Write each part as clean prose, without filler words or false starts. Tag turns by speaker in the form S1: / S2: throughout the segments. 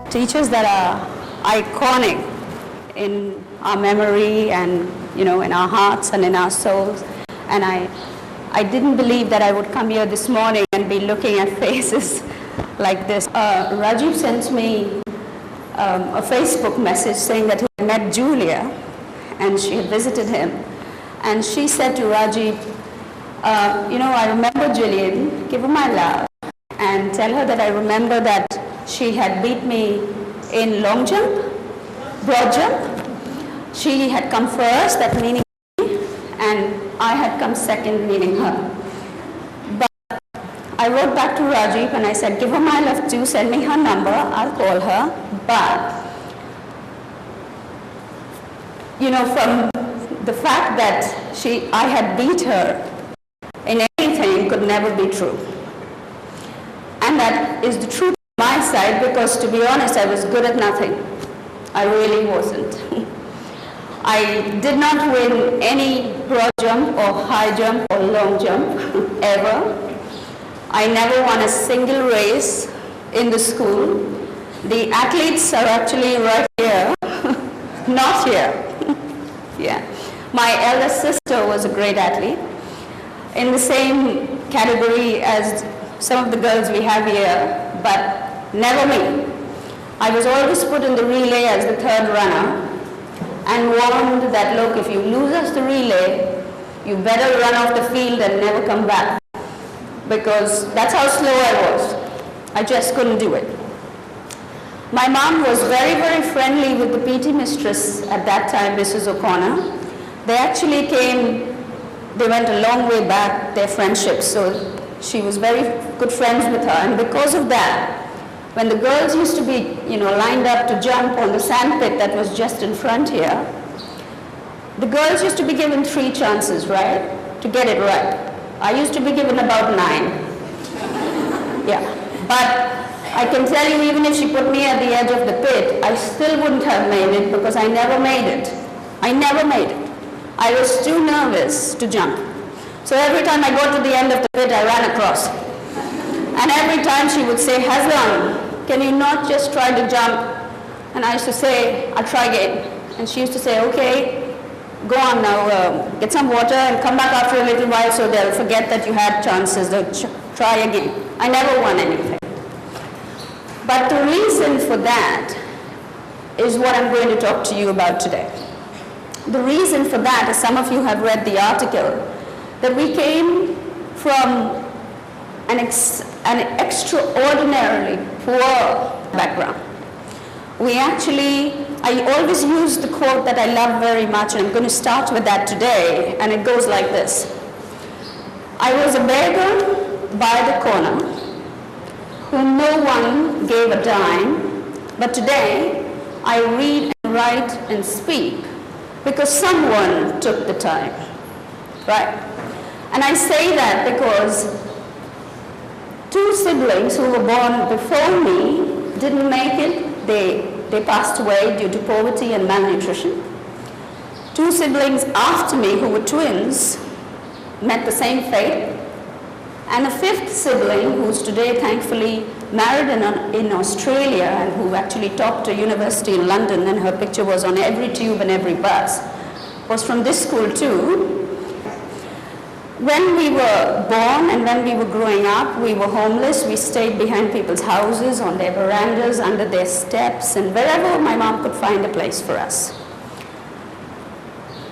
S1: teachers that are iconic in our memory and, you know, in our hearts and in our souls. And I didn't believe that I would come here this morning and be looking at faces like this. Rajiv sent me a Facebook message saying that he had met Julia and she had visited him. And she said to Rajiv, you know, I remember Jillian, give her my love and tell her that I remember that she had beat me in long jump, broad jump. She had come first, that meaning me, and I had come second, meaning her. But I wrote back to Rajiv and I said, give her my love too, send me her number, I'll call her. But, you know, from the fact that I had beat her in anything could never be true. And that is the truth on my side, because to be honest, I was good at nothing. I really wasn't. I did not win any broad jump or high jump or long jump, ever. I never won a single race in the school. The athletes are actually right here, not here. Yeah. My elder sister was a great athlete, in the same category as some of the girls we have here, but never me. I was always put in the relay as the third runner and warned that, look, if you lose us the relay, you better run off the field and never come back, because that's how slow I was. I just couldn't do it. My mom was very, very friendly with the PT mistress at that time, Mrs. O'Connor. They actually they went a long way back, their friendship, so she was very good friends with her, and because of that, when the girls used to be, you know, lined up to jump on the sandpit that was just in front here, the girls used to be given 3 chances, right, to get it right. I used to be given about 9. Yeah, but I can tell you, even if she put me at the edge of the pit, I still wouldn't have made it, because I never made it. I never made it. I was too nervous to jump. So every time I got to the end of the pit, I ran across. And every time she would say, Haslam, can you not just try to jump? And I used to say, I'll try again. And she used to say, okay, go on now, get some water and come back after a little while so they'll forget that you had chances. They'll try again. I never won anything. But the reason for that is what I'm going to talk to you about today. The reason for that, as some of you have read the article, that we came from an extraordinarily poor background. I always use the quote that I love very much, and I'm going to start with that today, and it goes like this. I was a beggar by the corner, whom no one gave a dime, but today I read and write and speak because someone took the time, right? And I say that because 2 siblings who were born before me didn't make it. They passed away due to poverty and malnutrition. 2 siblings after me who were twins met the same fate. And a 5th sibling, who's today thankfully married in Australia and who actually topped a university in London, and her picture was on every tube and every bus, was from this school too. When we were born and when we were growing up, we were homeless. We stayed behind people's houses, on their verandas, under their steps, and wherever my mom could find a place for us.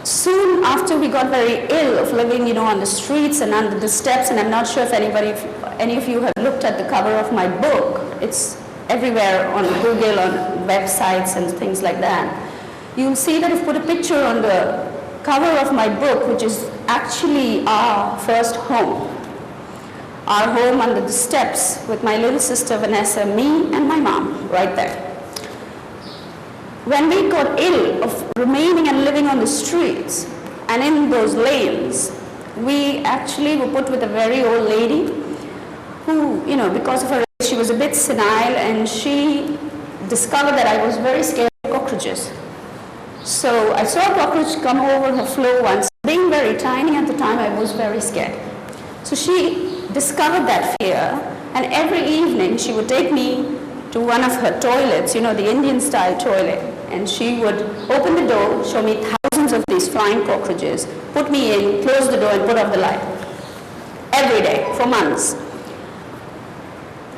S1: Soon after, we got very ill of living, you know, on the streets and under the steps, and I'm not sure if any of you have looked at the cover of my book. It's everywhere on Google, on websites and things like that. You'll see that I've put a picture on the cover of my book, which is actually our first home. Our home under the steps with my little sister Vanessa, me and my mom, right there. When we got ill of remaining and living on the streets and in those lanes, we actually were put with a very old lady who, you know, because of her age, she was a bit senile, and she discovered that I was very scared of cockroaches. So I saw a cockroach come over her floor once. Being very tiny at the time, I was very scared. So she discovered that fear, and every evening she would take me to one of her toilets, you know, the Indian style toilet, and she would open the door, show me thousands of these flying cockroaches, put me in, close the door and put off the light. Every day, for months.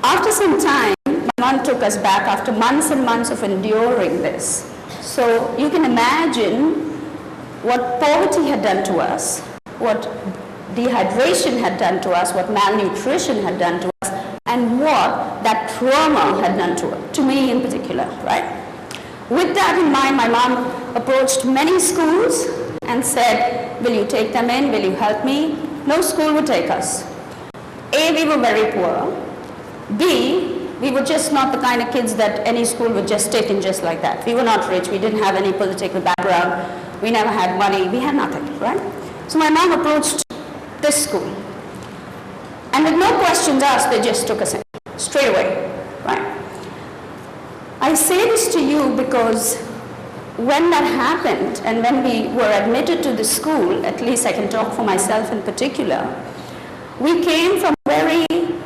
S1: After some time, my mom took us back after months and months of enduring this. So you can imagine what poverty had done to us, what dehydration had done to us, what malnutrition had done to us, and what that trauma had done to me in particular, right? With that in mind, my mom approached many schools and said, will you take them in, will you help me? No school would take us. A, we were very poor. B, we were just not the kind of kids that any school would just take in just like that. We were not rich, we didn't have any political background, we never had money, we had nothing, right? So my mom approached this school. And with no questions asked, they just took us in, straight away, right? I say this to you because when that happened, and when we were admitted to the school, at least I can talk for myself in particular, we came from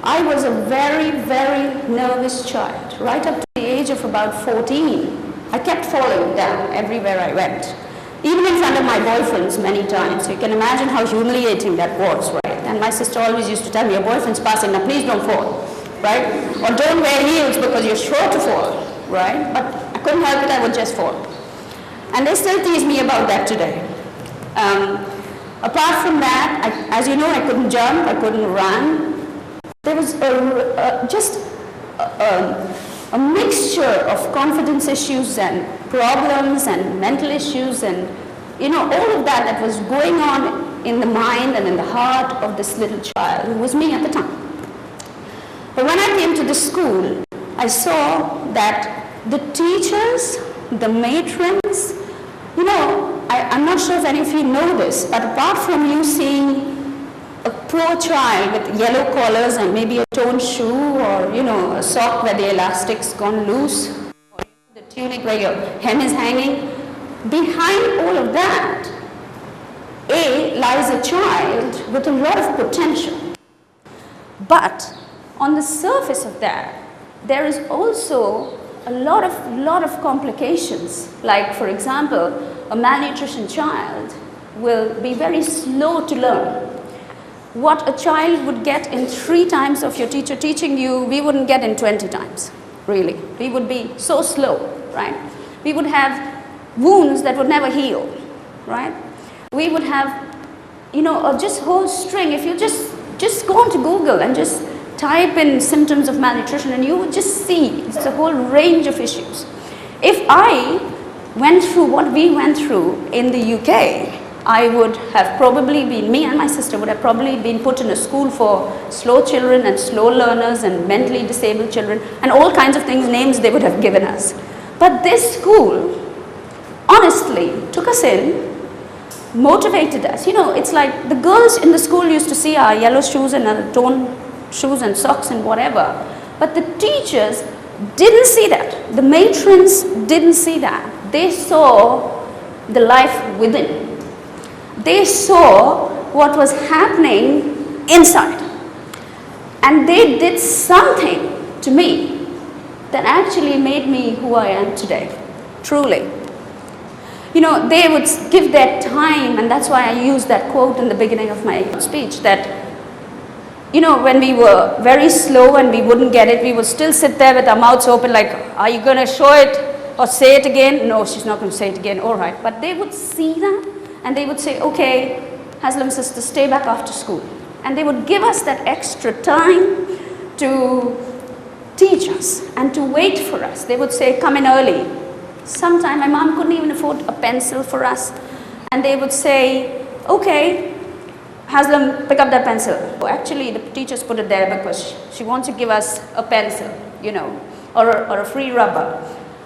S1: I was a very, very nervous child, right up to the age of about 14. I kept falling down everywhere I went, even in front of my boyfriends many times. You can imagine how humiliating that was, right? And my sister always used to tell me, your boyfriend's passing, now please don't fall, right? Or don't wear heels because you're sure to fall, right? But I couldn't help it, I would just fall. And they still tease me about that today. Apart from that, as you know, I couldn't jump, I couldn't run. There was just a mixture of confidence issues and problems and mental issues and, you know, all of that was going on in the mind and in the heart of this little child who was me at the time. But when I came to the school, I saw that the teachers, the matrons, you know, I'm not sure if any of you know this, but apart from you seeing a poor child with yellow collars and maybe a torn shoe or, you know, a sock where the elastic's gone loose, or the tunic where your hem is hanging, behind all of that, lies a child with a lot of potential. But on the surface of that, there is also a lot of complications. Like, for example, a malnutrition child will be very slow to learn. What a child would get in 3 times of your teacher teaching you, we wouldn't get in 20 times, really. We would be so slow, right? We would have wounds that would never heal, right? We would have, you know, just whole string. If you just go onto Google and just type in symptoms of malnutrition and you would just see it's a whole range of issues. If I went through what we went through in the UK, I would have probably been, me and my sister would have probably been put in a school for slow children and slow learners and mentally disabled children and all kinds of things, names they would have given us. But this school, honestly, took us in, motivated us. You know, it's like the girls in the school used to see our yellow shoes and our torn shoes and socks and whatever. But the teachers didn't see that. The matrons didn't see that. They saw the life within. They saw what was happening inside. And they did something to me that actually made me who I am today, truly. You know, they would give their time, and that's why I used that quote in the beginning of my speech, that, you know, when we were very slow and we wouldn't get it, we would still sit there with our mouths open like, are you going to show it or say it again? No, she's not going to say it again. All right. But they would see that and they would say, okay, Haslam sister, stay back after school. And they would give us that extra time to teach us and to wait for us. They would say, come in early. Sometime my mom couldn't even afford a pencil for us. And they would say, okay, Haslam, pick up that pencil. Actually, the teachers put it there because she wants to give us a pencil, you know, or a free rubber.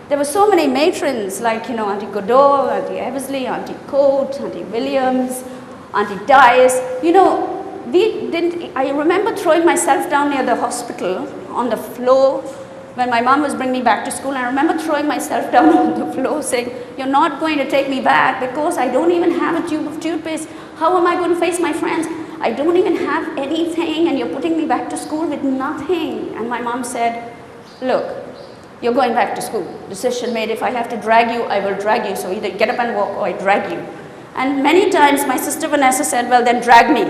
S1: There were so many matrons like, you know, Auntie Godot, Auntie Eversley, Auntie Coates, Auntie Williams, Auntie Dias. You know, I remember throwing myself down near the hospital on the floor when my mom was bringing me back to school. I remember throwing myself down on the floor saying, you're not going to take me back because I don't even have a tube of toothpaste. How am I going to face my friends? I don't even have anything and you're putting me back to school with nothing. And my mom said, look, You're going back to school. Decision made, if I have to drag you, I will drag you. So either get up and walk or I drag you. And many times my sister Vanessa said, well, then drag me.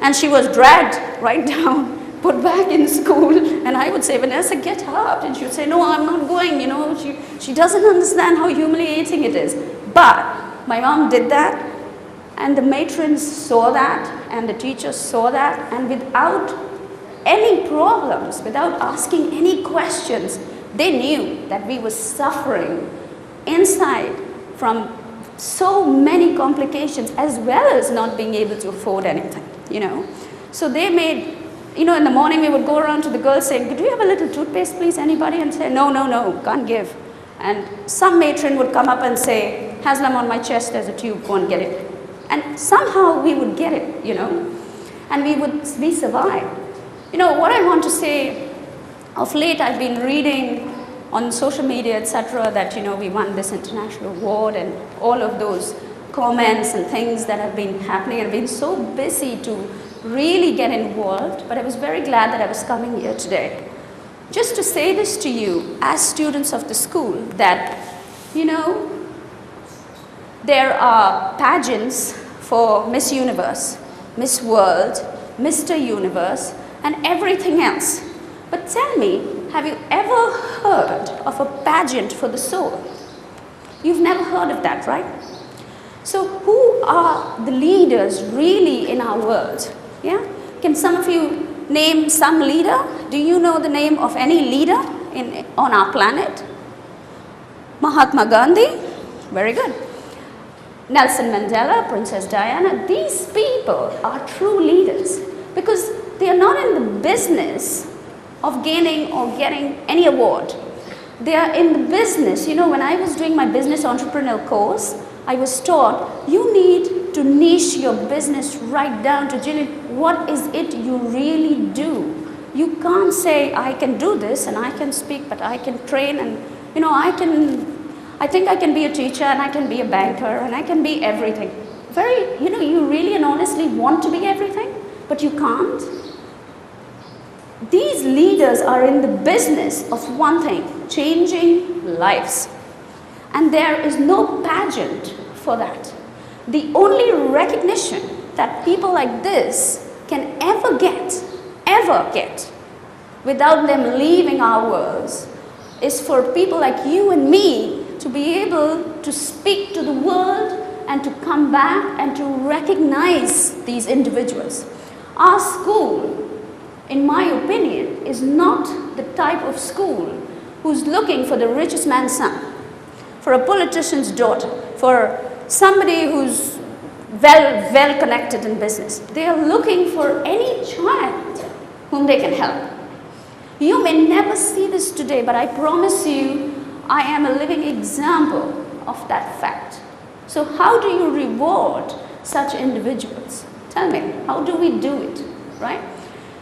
S1: And she was dragged right down, put back in school. And I would say, Vanessa, get up. And she would say, no, I'm not going. You know, she doesn't understand how humiliating it is. But my mom did that. And the matrons saw that. And the teachers saw that. And without any problems, without asking any questions, they knew that we were suffering inside from so many complications, as well as not being able to afford anything, you know. So they made, you know, in the morning we would go around to the girls saying, do you have a little toothpaste, please, anybody? And say, no, no, no, can't give. And some matron would come up and say, Haslam, on my chest there's a tube, go and get it. And somehow we would get it, you know, and we survived. You know, what I want to say, of late I've been reading on social media, etc., that, you know, we won this international award and all of those comments and things that have been happening. I've been so busy to really get involved, but I was very glad that I was coming here today. Just to say this to you as students of the school, that, you know, there are pageants for Miss Universe, Miss World, Mr. Universe, and everything else. But tell me, have you ever heard of a pageant for the soul? You've never heard of that, right? So who are the leaders really in our world? Yeah? Can some of you name some leader? Do you know the name of any leader on our planet? Mahatma Gandhi? Very good. Nelson Mandela, Princess Diana. These people are true leaders because they are not in the business of gaining or getting any award. They are in the business. You know, when I was doing my business entrepreneurial course, I was taught you need to niche your business right down to, Jillian, what is it you really do? You can't say, I can do this and I can speak, but I can train and, you know, I think I can be a teacher and I can be a banker and I can be everything. You know, you really and honestly want to be everything, but you can't. These leaders are in the business of one thing, changing lives. And there is no pageant for that. The only recognition that people like this can ever get, without them leaving our worlds, is for people like you and me to be able to speak to the world and to come back and to recognize these individuals. Our school, in my opinion, is not the type of school who's looking for the richest man's son, for a politician's daughter, for somebody who's well connected in business. They are looking for any child whom they can help. You may never see this today, but I promise you, I am a living example of that fact. So how do you reward such individuals? Tell me, how do we do it, right?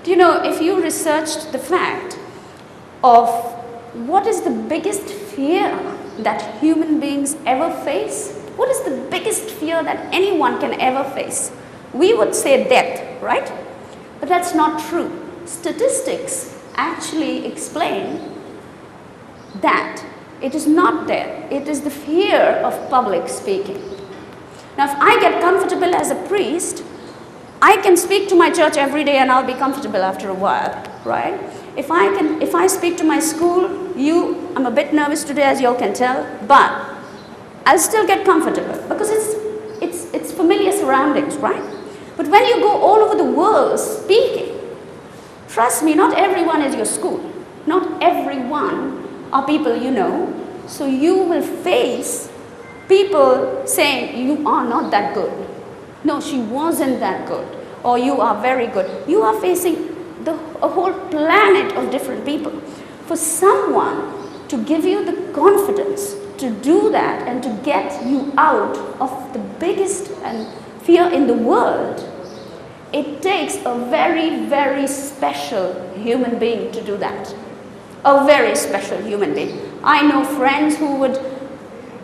S1: Do you know, if you researched the fact of what is the biggest fear that human beings ever face, what is the biggest fear that anyone can ever face? We would say death, right? But that's not true. Statistics actually explain that it is not death, it is the fear of public speaking. Now, if I get comfortable as a priest, I can speak to my church every day and I'll be comfortable after a while, right? If I speak to my school, I'm a bit nervous today, as you all can tell, but I'll still get comfortable because it's familiar surroundings, right? But when you go all over the world speaking, trust me, not everyone is your school. Not everyone are people you know. So you will face people saying, you are not that good. No, she wasn't that good. Or you are very good. You are facing a whole planet of different people. For someone to give you the confidence to do that and to get you out of the biggest fear in the world, it takes a very, very special human being to do that. A very special human being. I know friends who would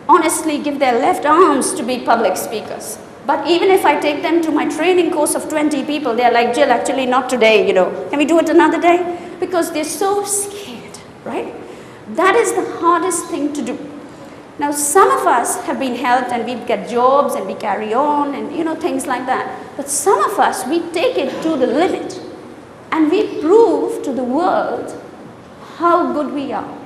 S1: honestly give their left arms to be public speakers. But even if I take them to my training course of 20 people, they're like, Jill, actually not today, you know. Can we do it another day? Because they're so scared, right? That is the hardest thing to do. Now, some of us have been helped and we get jobs and we carry on and things like that. But some of us, we take it to the limit and we prove to the world how good we are.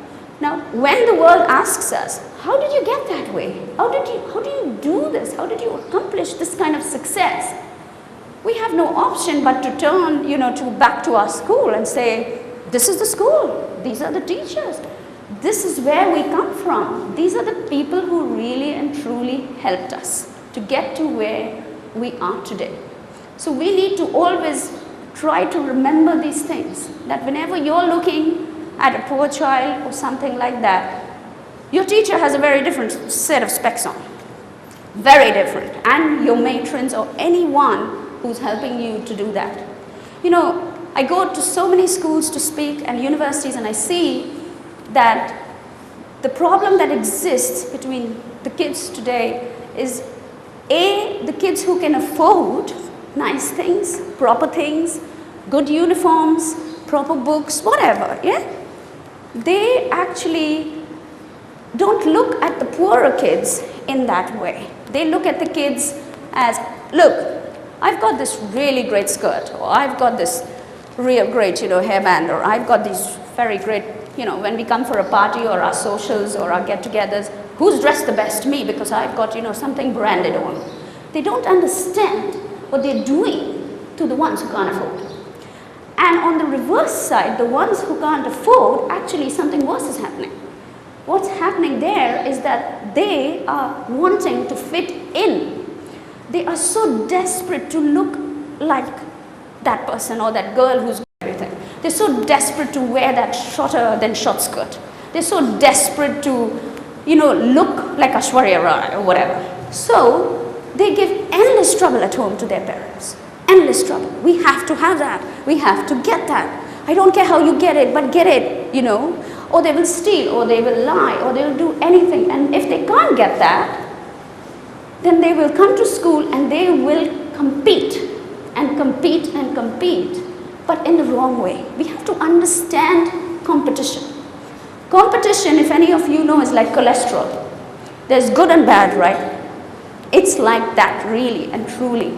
S1: Now, when the world asks us, how did you get that way? How do you do this? How did you accomplish this kind of success? We have no option but to turn, back to our school and say, this is the school. These are the teachers. This is where we come from. These are the people who really and truly helped us to get to where we are today. So we need to always try to remember these things, that whenever you're looking at a poor child or something like that, your teacher has a very different set of specs on. Very different. And your matrons or anyone who's helping you to do that. I go to so many schools to speak and universities, and I see that the problem that exists between the kids today is the kids who can afford nice things, proper things, good uniforms, proper books, whatever, they actually don't look at the poorer kids in that way. They look at the kids as, look, I've got this really great skirt, or I've got this real great, hairband, or I've got these very great, when we come for a party or our socials or our get-togethers, who's dressed the best? Me, because I've got, something branded on. They don't understand what they're doing to the ones who can't afford. And on the reverse side, the ones who can't afford, actually something worse is happening. What's happening there is that they are wanting to fit in. They are so desperate to look like that person or that girl who's got everything. They're so desperate to wear that shorter than short skirt. They're so desperate to, look like Aishwarya Rai or whatever. So they give endless trouble at home to their parents. Endless trouble. We have to have that. We have to get that. I don't care how you get it, but get it, Or they will steal, or they will lie, or they will do anything. And if they can't get that, then they will come to school and they will compete and compete and compete, but in the wrong way. We have to understand competition. Competition, if any of you know, is like cholesterol. There's good and bad, right? It's like that, really and truly,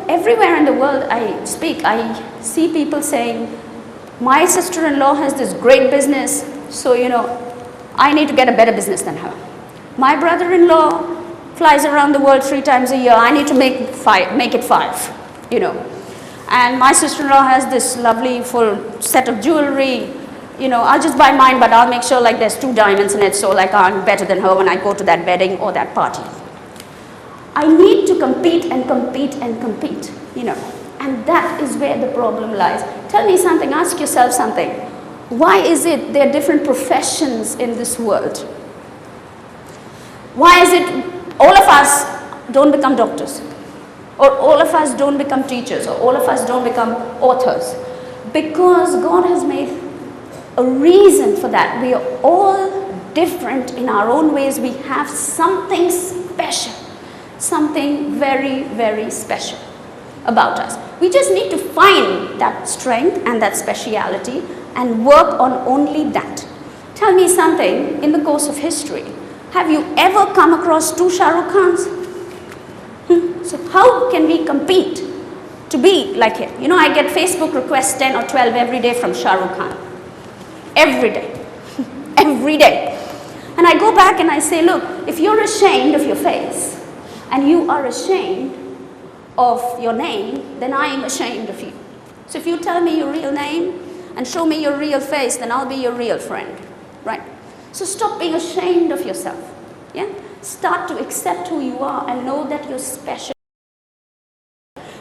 S1: everywhere in the world I speak, I see people saying, my sister-in-law has this great business, so, I need to get a better business than her. My brother-in-law flies around the world 3 times a year, I need to make it 5, And my sister-in-law has this lovely full set of jewelry, I'll just buy mine, but I'll make sure like there's 2 diamonds in it, so like I'm better than her when I go to that wedding or that party. I need to compete and compete and compete, and that is where the problem lies. Tell me something, ask yourself something. Why is it there are different professions in this world? Why is it all of us don't become doctors? Or all of us don't become teachers? Or all of us don't become authors? Because God has made a reason for that. We are all different in our own ways. We have something special. Something very, very special about us. We just need to find that strength and that speciality and work on only that. Tell me something, in the course of history, have you ever come across 2 Shah Rukh Khans? So how can we compete to be like him? I get Facebook requests 10 or 12 every day from Shah Rukh Khan. Every day. Every day. And I go back and I say, look, if you're ashamed of your face, and you are ashamed of your name, then I am ashamed of you. So if you tell me your real name and show me your real face, then I'll be your real friend, right? So stop being ashamed of yourself, Start to accept who you are and know that you're special.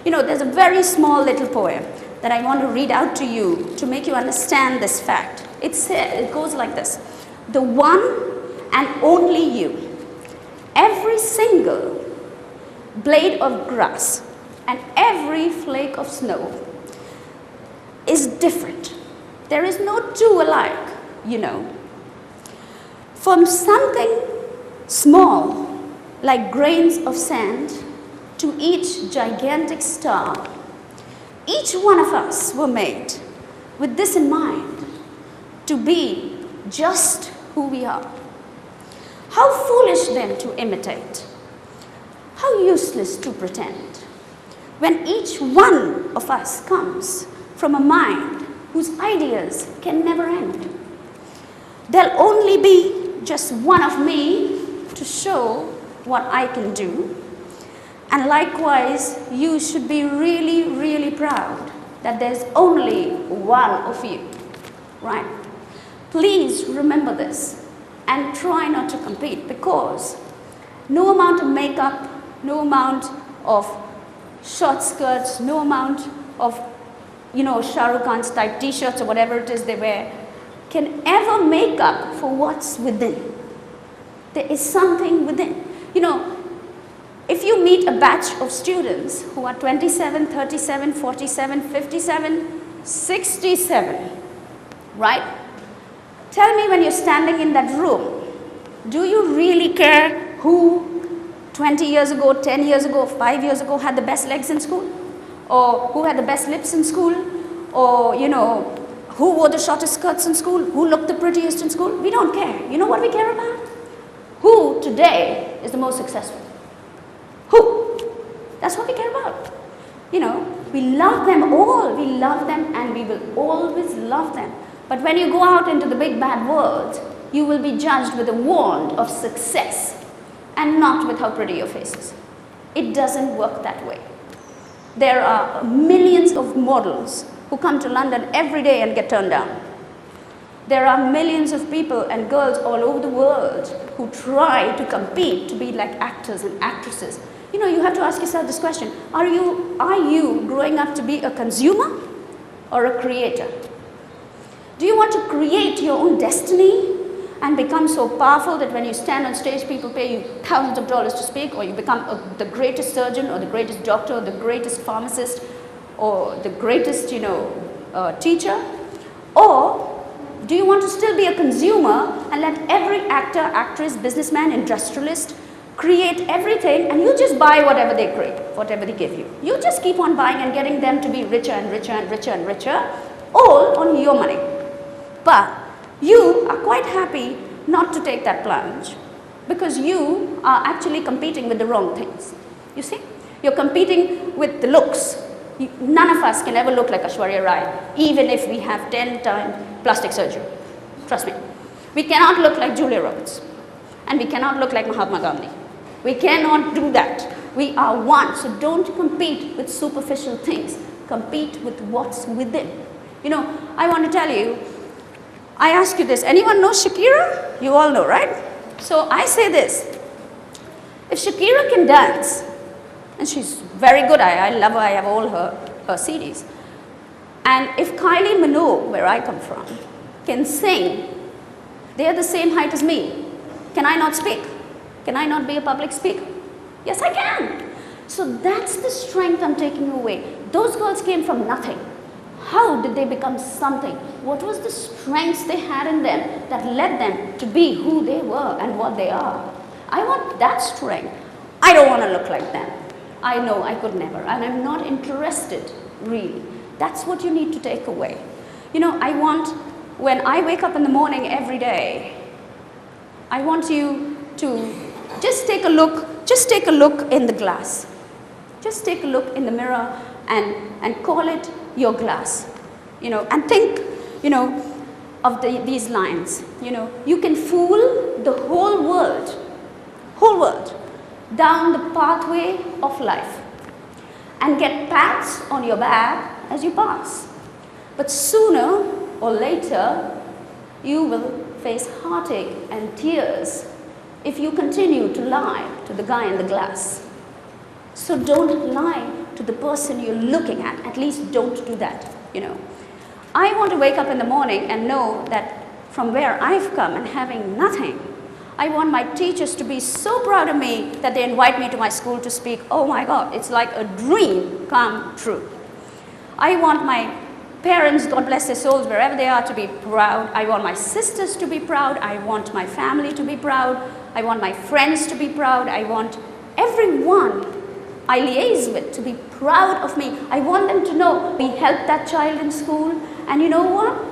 S1: There's a very small little poem that I want to read out to you to make you understand this fact. It goes like this. The one and only you, every single blade of grass and every flake of snow is different. There is no 2 alike, From something small, like grains of sand, to each gigantic star, each one of us were made with this in mind, to be just who we are. How foolish then to imitate. How useless to pretend, when each one of us comes from a mind whose ideas can never end. There'll only be just one of me to show what I can do. And likewise, you should be really, really proud that there's only one of you, right? Please remember this and try not to compete, because no amount of makeup, no amount of short skirts, no amount of, Shah Rukh Khan's type t-shirts or whatever it is they wear can ever make up for what's within. There is something within. If you meet a batch of students who are 27, 37, 47, 57, 67, right? Tell me, when you're standing in that room, do you really care who 20 years ago, 10 years ago, 5 years ago had the best legs in school? Or who had the best lips in school? Or, who wore the shortest skirts in school? Who looked the prettiest in school? We don't care. You know what we care about? Who today is the most successful? Who? That's what we care about. We love them all. We love them, and we will always love them. But when you go out into the big bad world, you will be judged with a wand of success and not with how pretty your face is. It doesn't work that way. There are millions of models who come to London every day and get turned down. There are millions of people and girls all over the world who try to compete to be like actors and actresses. You have to ask yourself this question: Are you growing up to be a consumer or a creator? Do you want to create your own destiny and become so powerful that when you stand on stage, people pay you thousands of dollars to speak, or you become the greatest surgeon or the greatest doctor or the greatest pharmacist or the greatest, teacher? Or do you want to still be a consumer and let every actor, actress, businessman, industrialist create everything, and you just buy whatever they create, whatever they give you? You just keep on buying and getting them to be richer and richer and richer and richer, all on your money. But you are quite happy not to take that plunge, because you are actually competing with the wrong things. You see? You're competing with the looks. None of us can ever look like Aishwarya Rai, even if we have 10 times plastic surgery. Trust me. We cannot look like Julia Roberts. And we cannot look like Mahatma Gandhi. We cannot do that. We are one. So don't compete with superficial things. Compete with what's within. I want to tell you, I ask you this. Anyone know Shakira? You all know, right? So I say this. If Shakira can dance, and she's very good, I love her, I have all her CDs. And if Kylie Minogue, where I come from, can sing, they are the same height as me. Can I not speak? Can I not be a public speaker? Yes, I can. So that's the strength I'm taking away. Those girls came from nothing. How did they become something? What was the strengths they had in them that led them to be who they were and what they are? I want that strength. I don't want to look like them. I know I could never, and I'm not interested, really. That's what you need to take away. I want, when I wake up in the morning every day, I want you to just take a look in the glass. Just take a look in the mirror and call it your glass. And think, of these lines. You can fool the whole world, down the pathway of life and get pats on your back as you pass. But sooner or later, you will face heartache and tears if you continue to lie to the guy in the glass. So don't lie to the person you're looking at least don't do that, I want to wake up in the morning and know that from where I've come and having nothing, I want my teachers to be so proud of me that they invite me to my school to speak. Oh my God, it's like a dream come true. I want my parents, God bless their souls, wherever they are, to be proud. I want my sisters to be proud. I want my family to be proud. I want my friends to be proud. I want everyone I liaise with to be proud of me. I want them to know we helped that child in school, and you know what?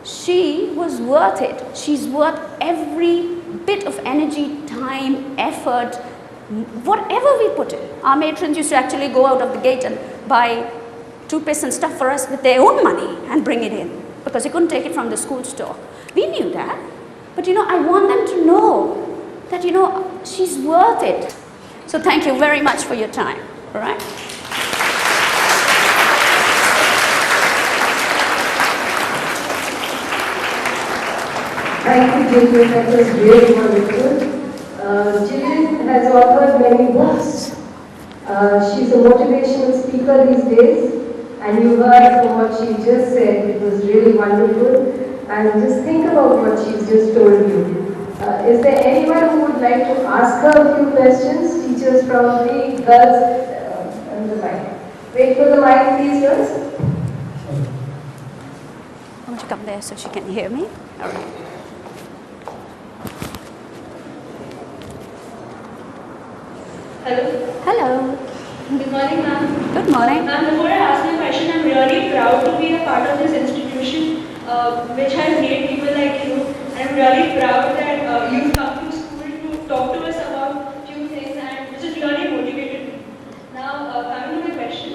S1: she was worth it. She's worth every bit of energy, time, effort, whatever we put in. Our matrons used to actually go out of the gate and buy toothpaste and stuff for us with their own money and bring it in because they couldn't take it from the school store. We knew that, but I want them to know that she's worth it. So thank you very much for your time. All right.
S2: Thank you, Jillian. That was really wonderful. Jillian has authored many books. She's a motivational speaker these days, and you heard from what she just said. It was really wonderful. And just think about what she's just told you. Is there anyone who would like to ask her a few questions? Teachers probably, girls, and the mic. Wait for the mic, please, girls.
S1: I want to come there so she can hear me. All right.
S3: Hello.
S1: Hello.
S3: Good morning, ma'am.
S1: Good morning.
S3: Ma'am, before I ask my question, I'm really proud to be a part of this institution which has made people like you. I'm really proud that you've come to school to talk to us about few things and which has really motivated me. Now, coming to my question.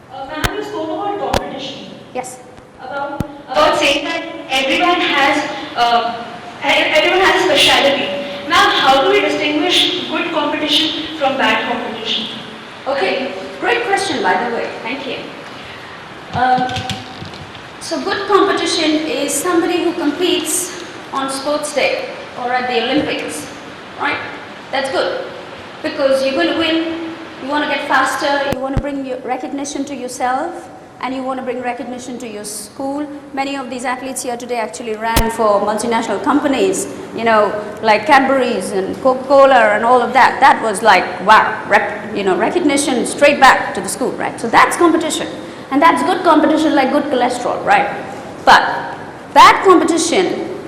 S3: Ma'am, you spoke about competition.
S1: Yes.
S3: About saying that everyone has a specialty. Ma'am, how do we distinguish good competition from bad competition?
S1: Okay, great question by the way, thank you. So good competition is somebody who competes on sports day or at the Olympics, right? That's good because you're going to win, you want to get faster, you want to bring recognition to yourself and you want to bring recognition to your school. Many of these athletes here today actually ran for multinational companies, like Cadbury's and Coca-Cola and all of that. That was like, wow, recognition straight back to the school, right? So that's competition. And that's good competition, like good cholesterol, right? But bad competition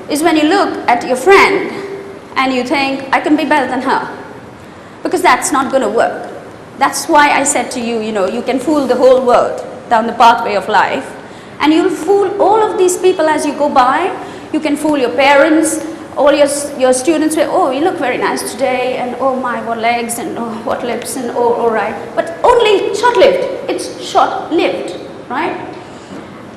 S1: is when you look at your friend and you think, I can be better than her. Because that's not going to work. That's why I said to you, you can fool the whole world down the pathway of life. And you'll fool all of these people as you go by. You can fool your parents, all your students say, oh, you look very nice today, and oh my, what legs, and oh, what lips, and oh, all right. But only short-lived. It's short-lived, right?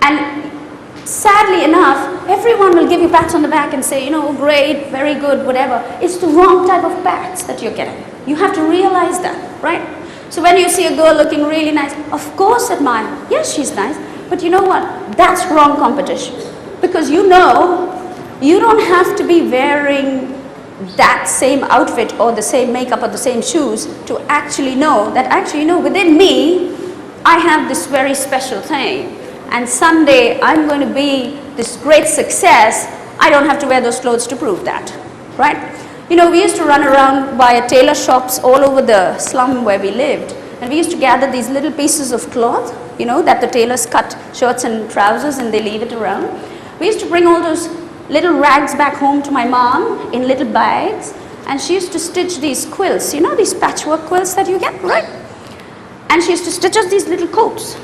S1: And sadly enough, everyone will give you pats on the back and say, great, very good, whatever. It's the wrong type of pats that you're getting. You have to realize that, right? So when you see a girl looking really nice, of course admire. Yes, she's nice. But you know what? That's wrong competition. Because you don't have to be wearing that same outfit or the same makeup or the same shoes to actually know that within me, I have this very special thing. And someday I'm going to be this great success. I don't have to wear those clothes to prove that, right? We used to run around via tailor shops all over the slum where we lived. And we used to gather these little pieces of cloth, that the tailors cut shirts and trousers and they leave it around. We used to bring all those little rags back home to my mom in little bags. And she used to stitch these quilts, these patchwork quilts that you get, right? And she used to stitch us these little coats.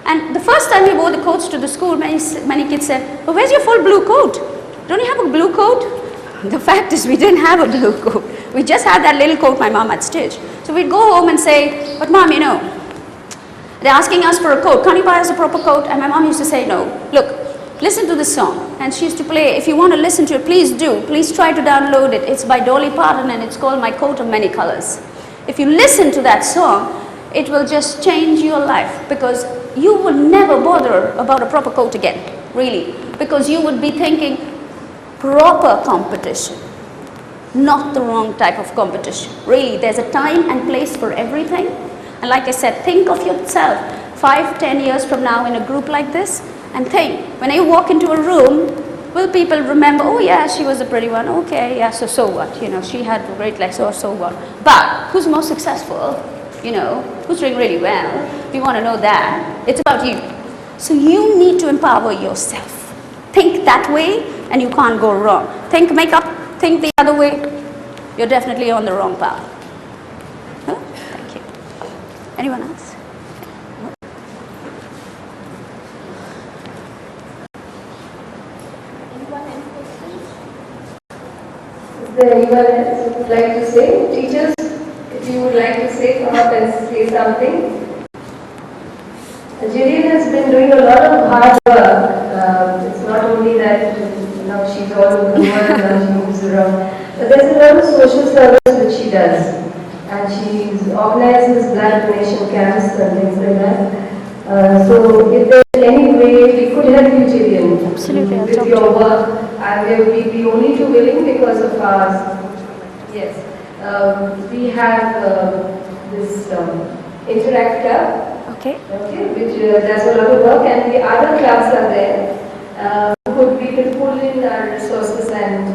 S1: And the first time we wore the coats to the school, many kids said, well, where's your full blue coat? Don't you have a blue coat? The fact is we didn't have a blue coat. We just had that little coat my mom had stitched. So we'd go home and say, but mom, they're asking us for a coat. Can't you buy us a proper coat? And my mom used to say, no. Look, listen to this song. And she used to play, if you want to listen to it, please do. Please try to download it. It's by Dolly Parton and it's called My Coat of Many Colors. If you listen to that song, it will just change your life because you will never bother about a proper coat again, really. Because you would be thinking proper competition, not the wrong type of competition. Really, there's a time and place for everything. And like I said, think of yourself 5-10 years from now in a group like this and think, when you walk into a room, will people remember, oh yeah, she was a pretty one, okay, yeah, so what, she had great legs, so what. But who's most successful, who's doing really well, we want to know that. It's about you. So you need to empower yourself. Think that way and you can't go wrong. Think makeup, think the other way, you're definitely on the wrong path. Huh? Thank you. Anyone else?
S2: there anyone else who would like to say? Teachers, if you would like to say, come up and say something. Jillian has been doing a lot of hard work. It's not only that she's all over the world and she moves around, but there's a lot of social service which she does. And she organizes blood donation camps and things like that. So if there's any way we could help you, Jillian, with your work, and we'd be only too willing because of ours. Yes. We have this Interact Club.
S1: Okay.
S2: Okay, which does a lot of work, and the other clubs are there. We can pull in our resources and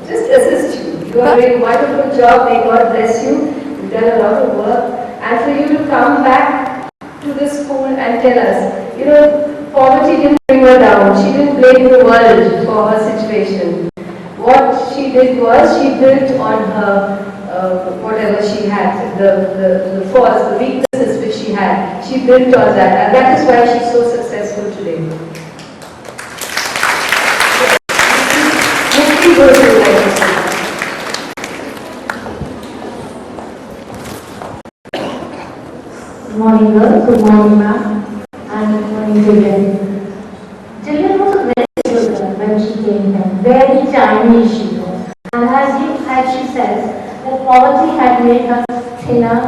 S2: just assist you. You are doing a wonderful job. May God bless you. You've done a lot of work, and for you to come back to the school and tell us, poverty didn't bring her down. She didn't blame the world for her situation. What she did was she built on her whatever she had, the faults, the weaknesses which she had. She built on that, and that is why she's so successful today.
S4: Good morning, girls. Good morning, ma'am. And good morning, Jillian. Jillian was a very good girl when she came here. Very tiny she was. And as she says, that poverty had made her thinner,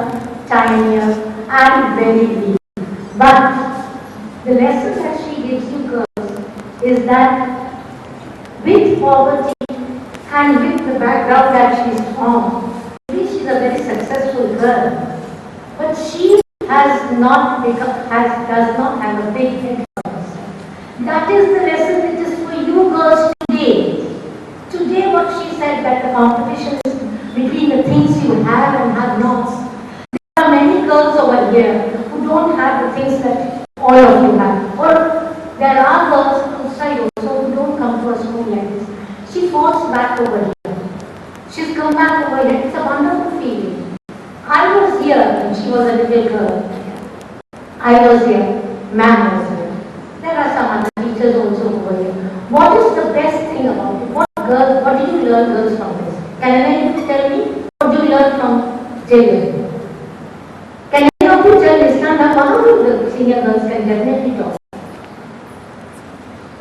S4: tinier, and very weak. But the lesson that she gives you girls is that with poverty and with the background that she's from, maybe she's a very successful girl, but she does not have a big head for herself. That is the lesson which is for you girls today. Today what she said, that the competition is between the things you have and have not. There are many girls over here who don't have the things that all of you have. Or there are girls outside also who don't come to a school like this. She falls back over here. She's come back over here. It's a wonderful feeling. I was here when she was a little girl. I was here. Ma'am was here. There are some other teachers also over here. What is the best thing about it? What did you learn, girls, from this? Can any of you tell me? What did you learn from Jillian? Can any of you tell me? Stand up. One of the senior girls can definitely talk.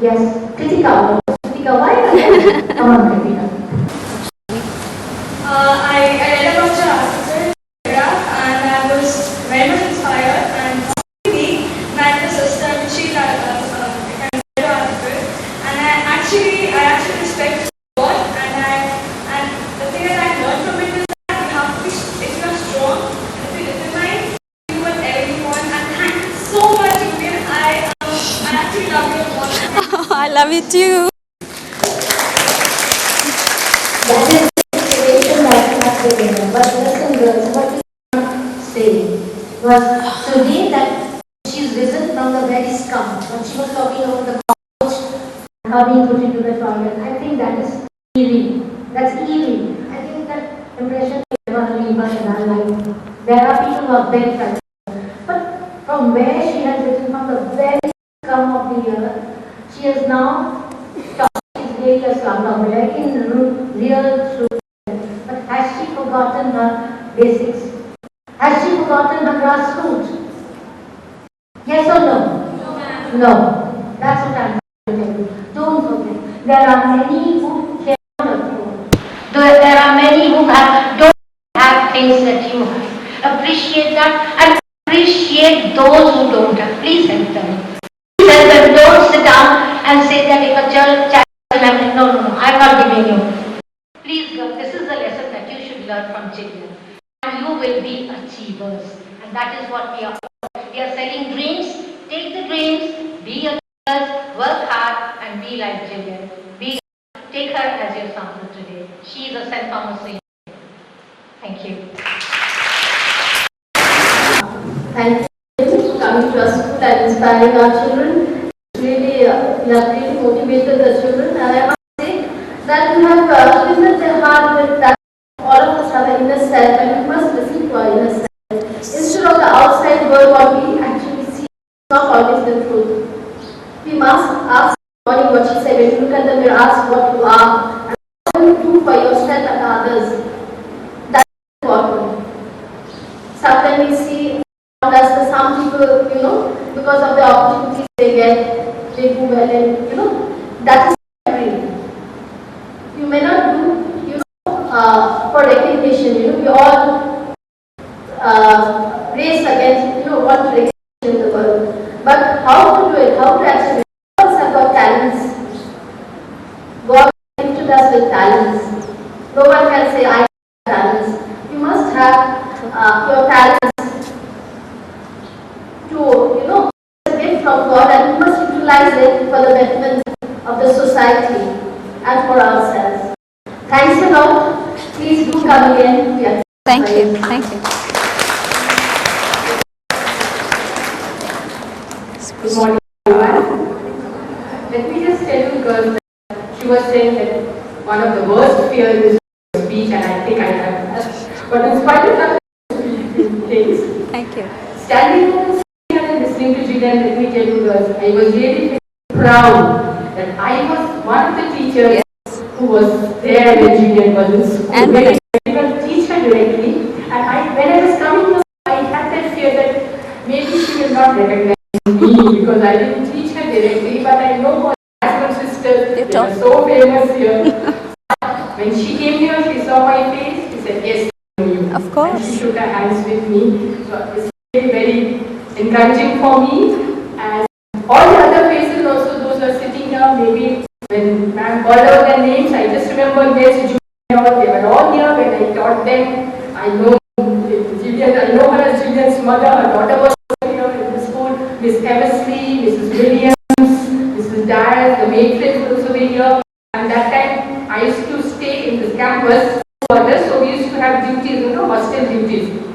S4: Yes. Kritika, why are you? Come on, Kritika.
S3: I read about your article, and I was very much inspired, and possibly met the sister which she read your article, and I actually respect God, and the thing that I learned from it is that you have to be, if you are strong, if you determined, do whatever you want, and thank you so much, Jillian. I actually love your work.
S1: I love you too.
S4: That is the inspiration that you have given. But listen, girls, what you want to say was today that she's risen from the very scum. When she was talking about the couch and her being put into the toilet, I think that is eerie. That's eerie. I think that impression will never leave us in our life. There are people who are very fragile. But from where she has risen from the very scum of the earth, she has now really a slumdog millionaire in real truth. But has she forgotten her basics? Has she forgotten her grassroots? Yes or no? No. That's what I'm trying to tell you. Don't forget. There are many who cannot afford. There are many who don't have things that you have. Appreciate that and appreciate those who don't have. Please help them. Please help them. Don't sit down and say that if a child no, I'm not giving you. Please, girl, this is the lesson that you should learn from Jillian. And you will be achievers. And that is what we are. We are selling dreams. Take the dreams, be achievers, work hard, and be like Jillian. Take her as your sample today. She is a St. Thomas saint. Thank you.
S2: Thank you for coming to our school and inspiring our children. You have really motivated the children, and I must say that you have filled their heart with that. All of us have an inner self, and we must listen to our inner self. Instead of the outside world, what we actually see is not always the truth. We must ask what she said. When you look at the mirror, ask what you are, and what you do for yourself.
S4: education, we all race against, what education in the world. But how to do it, how to actually, all of us have got talents. God gifted us with talents. No one can say, I have talents. You must have your talents to, it's a gift from God, and we must utilize it for the betterment of the society and for ourselves. Thanks a lot. Please do come again. We are
S1: Thank you. Thank you.
S2: Good morning, everyone. Let me just tell you, girls, that she was saying that one of the worst fears is speech, and I think I have that. But in spite of that, things,
S1: Thank you.
S2: standing on the scene and listening to Jillian, let me tell you, girls, I was really proud that I was one of the teachers who was there when Jillian was in school.
S1: And
S2: when I didn't teach her directly, and when I was coming here, I had that fear that maybe she will not recognize me because I didn't teach her directly, but I know her husband sisters, they are so famous here. When she came here, she saw my face, she said, yes, I know you.
S1: Of course.
S2: And she shook her hands with me. So it's very, very encouraging for me. And all the other faces also, those who are sitting here, maybe when ma'am called out their names, I just remember yes, Julia, they were all here when I taught them. I know Jillian, I know her as Jillian's mother, her daughter was here in the school, Miss Eversley, Mrs. Williams, Mrs. Dias, the matrons also were here. And that time I used to stay in this campus, so we used to have duties, hostel duties.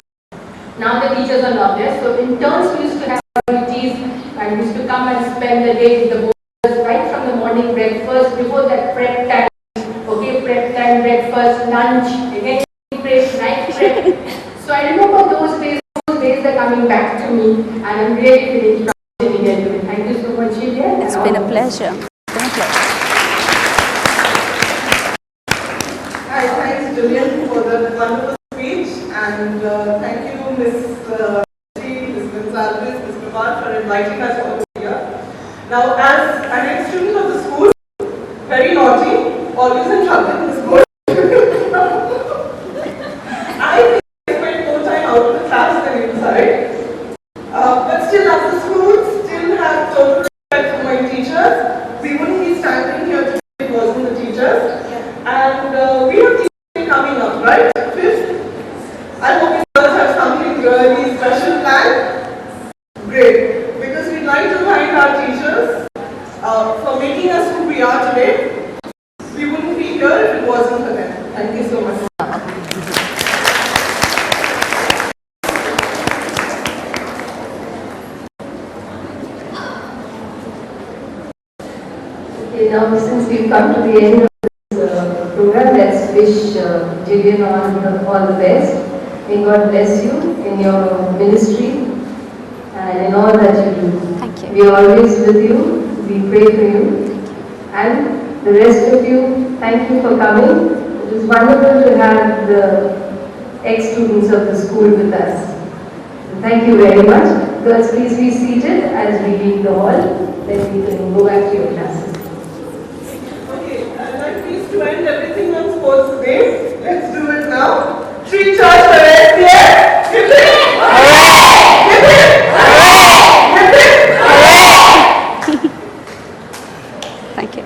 S2: Now the teachers are not there, so in turns we used to have duties, and we used to come and spend the day with the boys, right from the morning breakfast, before that prep time, prep time, breakfast, lunch, again prep, night prep. So I remember those days are coming back to me, and I'm really feeling proud sitting here today. Thank you so much, Jillian.
S1: It's been a pleasure. It's been a pleasure.
S5: Hi, thanks Jillian for the wonderful speech, and thank you Ms. Ms. Gonzalez, Ms. Kumar for inviting us all here. Now, as an ex-student of the school, very naughty, always in trouble in the school. I think I spent more time out of the class than inside. But still, as the school still have total respect for my teachers, we wouldn't be standing here today if it wasn't the teachers. And we have teachers coming up, right? Fifth. I hope you girls have something really special planned. Great. Because we'd like to thank our teachers for making us who we are today. We wouldn't be here if it wasn't for them. Thank you so much.
S2: Okay, now since we've come to the end of this program, let's wish Jillian all the best. May God bless you in your ministry and in all that you do.
S1: Thank you.
S2: We are always with you. We pray for you. And the rest of you, thank you for coming. It was wonderful to have the ex-students of the school with us. Thank you very much. Girls, please be seated as we leave the hall. Then we can go back to your classes.
S5: Okay, I'd like please to end everything on sports day. Let's do it now. Three church parades, yes! Hip hip! Hooray! Hip hip! Hooray! Hip hip! Hooray!
S1: Thank you.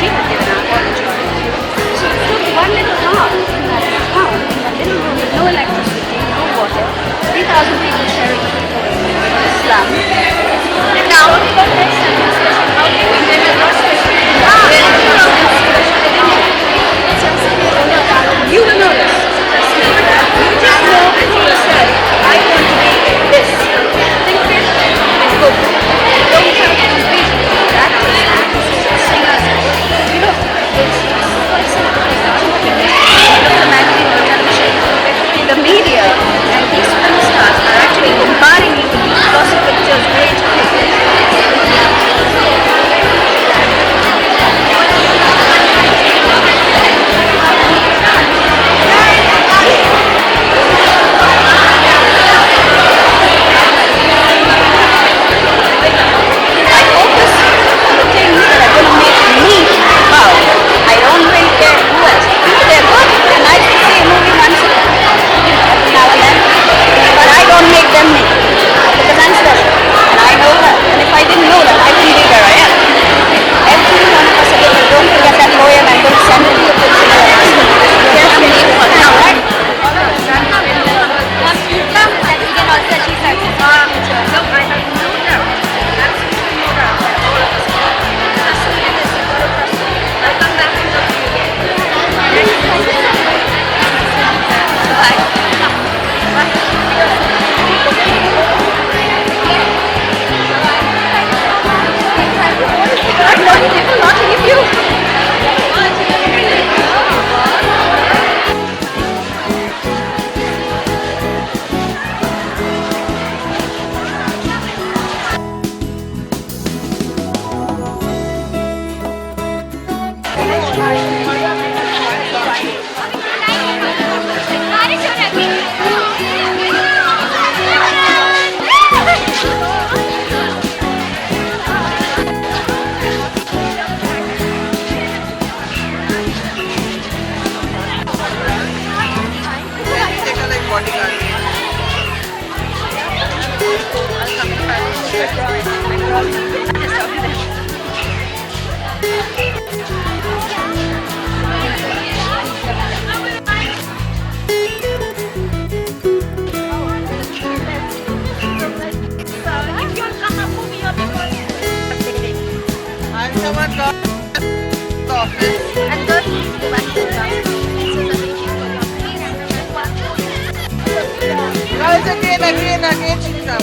S6: She had given out all the office. And girls, please go back to the class. This is Anishi for your please.
S5: Guys, again, Chitra.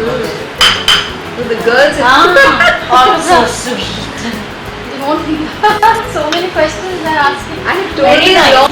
S6: Girls.
S7: The girls
S8: So sweet. They won't think. So many questions they're asking.
S7: I have told
S8: Very
S7: you
S8: nice.
S7: long